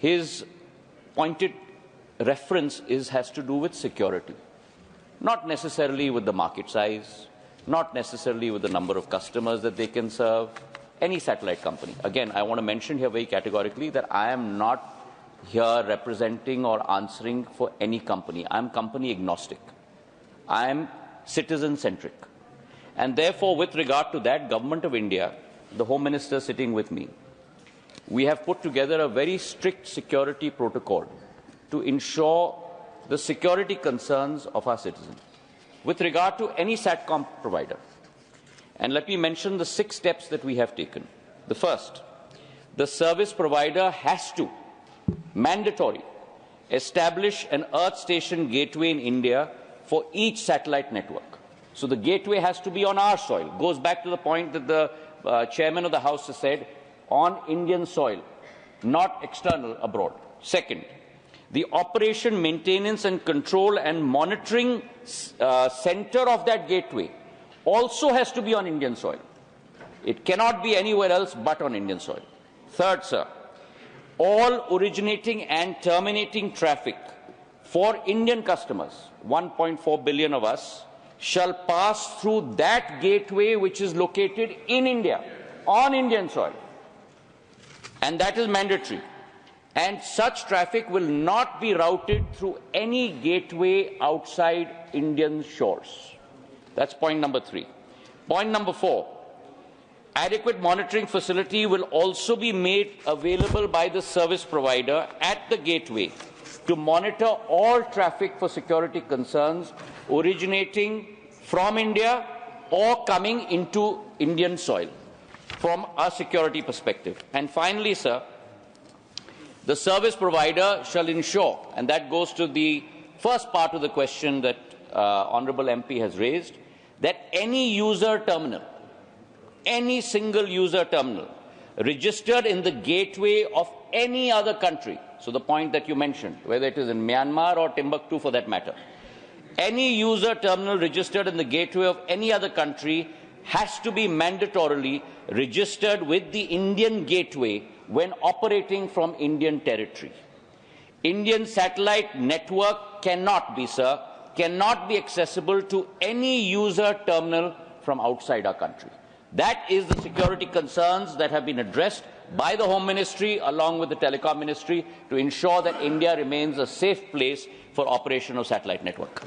his pointed reference has to do with security, not necessarily with the market size, not necessarily with the number of customers that they can serve, any satellite company. Again, I want to mention here very categorically that I am not here representing or answering for any company. I am company agnostic. I am citizen-centric. And therefore, with regard to that, Government of India, the Home Minister sitting with me, we have put together a very strict security protocol to ensure the security concerns of our citizens with regard to any SATCOM provider. And let me mention the 6 steps that we have taken. The first, the service provider has to, mandatory, establish an Earth Station gateway in India for each satellite network. So the gateway has to be on our soil. Goes back to the point that the Chairman of the House has said, on Indian soil, not external abroad. Second, the operation, maintenance and control and monitoring center of that gateway also has to be on Indian soil. It cannot be anywhere else but on Indian soil. Third, sir, all originating and terminating traffic for Indian customers, 1.4 billion of us, shall pass through that gateway which is located in India, on Indian soil. And that is mandatory. And such traffic will not be routed through any gateway outside Indian shores. That's point number 3. Point number 4, adequate monitoring facility will also be made available by the service provider at the gateway to monitor all traffic for security concerns originating from India or coming into Indian soil from a security perspective. And finally, sir, the service provider shall ensure, and that goes to the first part of the question that Honourable MP has raised, that any user terminal, any single user terminal registered in the gateway of any other country, so the point that you mentioned, whether it is in Myanmar or Timbuktu for that matter, any user terminal registered in the gateway of any other country has to be mandatorily registered with the Indian gateway when operating from Indian territory. Indian satellite network cannot be accessible to any user terminal from outside our country. That is the security concerns that have been addressed by the Home Ministry along with the Telecom Ministry to ensure that India remains a safe place for operation of satellite network.